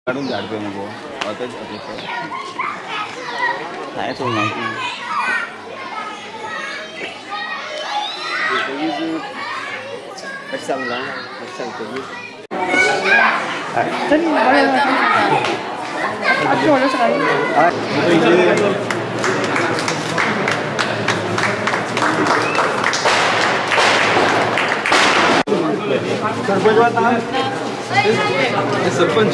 काढून झाडपे नको आताच काय तो माहिती सांगला सांगतो सरपंच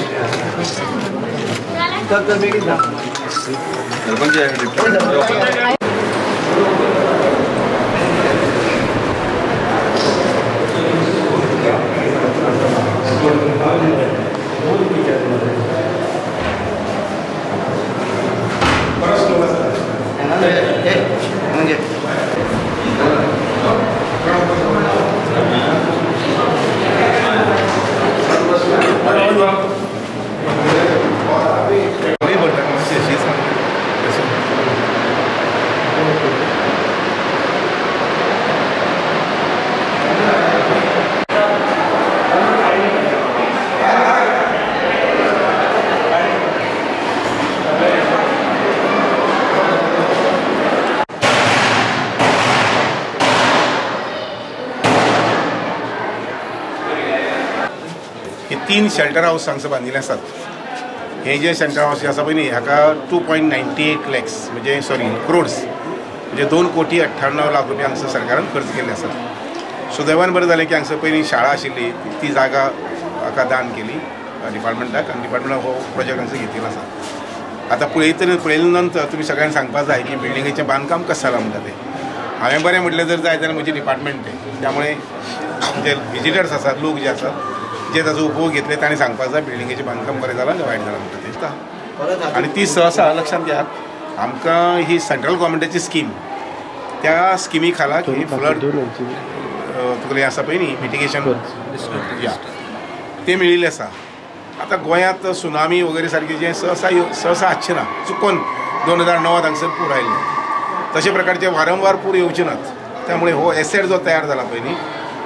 तीन शेल्टर हाऊस हांगसर बांदिल्ले आसात। हे जे शेल्टर हाऊस आसा पळय न्ही हाका 2.98 lakhs म्हणजे क्रोड्स म्हणजे 2,98,00,000 रुपया हांगसर सरकारान खर्च केल्ले आसात। सुदैवान बरें जालें की हांगसर पयलीं शाळा आशिल्ली ती जागा हाका दान केली डिपार्टमेंटाक आनी डिपार्टमेंटान हो प्रोजेक्ट हांगसर घेतिल्लो आसा। आतां पळयले नंतर तुमी सगळ्यांनी सांगपाक जाय की बिल्डिंगेचें बांदकाम कशें जालां म्हणटा तें। हांवें बरें म्हटलें जर जाय जाल्यार म्हजी डिपार्टमेंट आहे त्यामुळे जे विजिटर्स आसात लोक जे आसात जे ताचो उपयोग घेतले तांणी सांगपाक जाय बिल्डिंगेचें बांदकाम बरें जालां काय वायट जालां म्हणटा तें। आनी ती सहसा लक्षात घेयात आमकां ही सेंट्रल गव्हर्मेंटाची स्कीम त्या स्किमी खाला की फ्लड तुगेलें आसा पळय न्ही मिटिगेशन ते मेळिल्लें आसा। आतां गोंयांत सुनामी वगैरे सारकें जें सहसा आसचें ना चुकोन 2009 हांगसर पूर आयिल्ले तशे प्रकारचे वारंवार पूर येवचे नात। त्यामुळे हो एसेट जो तयार जाला पळय न्ही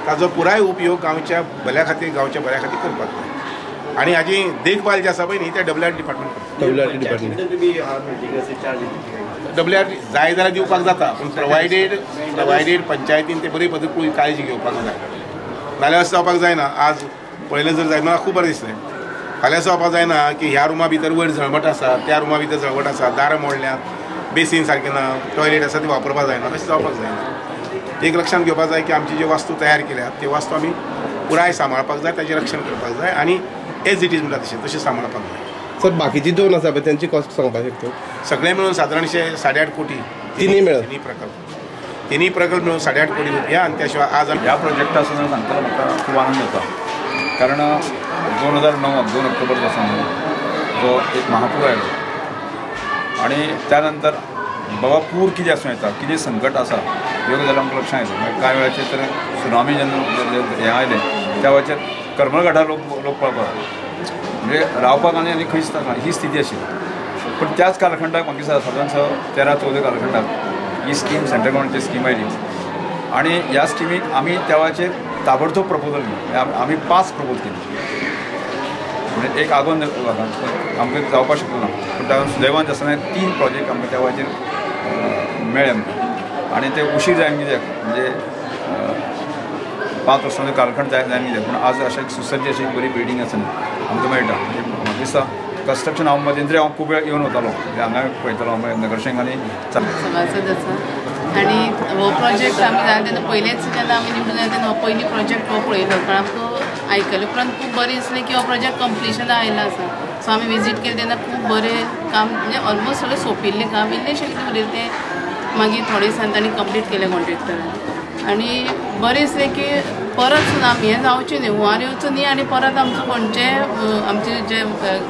ताजो पुराय उपयोग गांवच्या भल्या खातीर गांवच्या बऱ्या खातीर करपाक जाय आनी हाजी देखभाल जी आसा पळय न्ही ते WRT डिपार्टमेंट करता। WRT जाय जाल्यार दिवपाक जाता पूण प्रोवायडेड पंचायतीन ते बरे पद्धतीन काळजी घेवपाक जाय नाल्यार अशें जावपाक जायना। आज पळयलें जर जायना खूब बरें दिसलें फाल्यां असं जावपाक जायना की ह्या रुमा भितर वयर झळमट आसा त्या रुमा भितर झळमट आसा दारां मोडल्यात बेसीन सारकें ना टॉयलेट आसा ती वापरपाक जायना अशें जावपाक जायना। एक लक्षात घेवपाक जाय की आमची जे वास्तू तयार केल्यात ते वास्तू आमी पुराय सांबाळपाक जाय ताचें रक्षण करपाक जाय आनी एज इट इज म्हणटा तशें सांबाळपाक जाय। सर बाकीची दोन आसा पळय त्यांची कॉस्ट सांगपाक शकता? सगळे मिळून सादारणशे 8.5 कोटी तिन्ही प्रकल्प मिळून 8.5 कोटी रुपया आनी त्या शिवाय आज ह्या प्रोजेक्टा सुद्दां सांगताना म्हाका खूब आनंद जाता कारण 2009 2 ऑक्टोबर पासून जो एक महापूर आयलो आणि त्यानंतर बाबा पूर कितें आसूं येता कितें संकट आसा ह्यो गजाली आमकां लक्षांत येता। कांय वेळाचेर तर सुनामी जेन्ना हें आयलें त्या वेळाचेर करमळगढा लोक पळोवपाक म्हणजे रावपाक आनी खंयच नाका ही स्थिती आशिल्ली। पूण त्याच कालखंडाक म्हाका दिसता सादारण 13-14 कालखंडाक ही स्कीम सेंट्रल गव्हर्मेंटाची स्कीम आयली आनी ह्या स्किमीक आमी त्या वेळाचेर ताबडतोब प्रपोजल केली आमी 5 प्रपोज केली म्हणजे एक आगोंद आमकां जावपाक शकलो ना पूण ताका सुदैवान आसतना 3 प्रोजेक्ट आमकां त्या वेळाचेर मेळ्ळे आनी ते उशीर जायन कित्याक म्हणजे 5 वर्सांचो कालखंड जायन कित्याक पूण आज अशें एक सुसज्ज अशी बरी बिल्डींग आसा आमकां मेळटा म्हणजे म्हाका दिसता कन्स्ट्रक्शन हांव मध्यंतरी हांव खूब वेळ येवन वतालो हांगा पळयतालो नगरसेवक आनी सभासद आसा आनी हो प्रोजेक्ट आमी जाय तेन्ना पयलेच जेन्ना आमी निवडून जाय तेन्ना हो पयली प्रोजेक्ट हो पळयलो कारण आमकां आयकले उपरांत खूब बरें दिसलें की हो प्रोजेक्ट कंप्लिशन आयला आसा। सो आमी विजीट केलें तेन्ना खूब बरें काम म्हणजे ऑलमोस्ट सगळें सोंपिल्लें काम इल्लेशें कितें उरलें तें मागीर थोडे दिसांनी तांणी कंप्लीट केलें कॉन्ट्रेक्टरान आनी बरें दिसलें की परत सुनामी हें जावचें न्ही हुंवार येवचो न्ही आनी परत आमचो खंयचे आमचे जे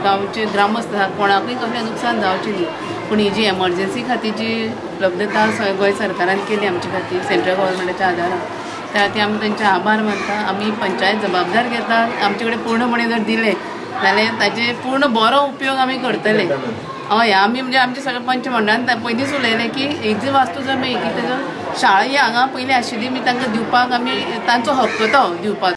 गांवचे ग्रामस्थ आसा कोणाकूय कसलें नुकसान जावचें न्ही। पूण ही जी एमर्जन्सी खातीर जी उपलब्धता गोंय सरकारान केली आमचे खातीर सेंट्रल गव्हर्मेंटाच्या आदारान त्या खातीर आमी तांचे आभार मानता। आमी पंचायत जबाबदार घेता आमचे कडेन पूर्णपणे जर दिले जाल्यार ताचे पूर्ण बरो उपयोग आमी करतले। हय आमी म्हणजे आमचे सगळे पंच मंडळान पयलींच उलयलें की एक जी वास्तू जर मेळ्ळी की ताजो शाळा ही हांगा पयलीं आशिल्ली तांकां दिवपाक आमी तांचो हक्क तो दिवपाक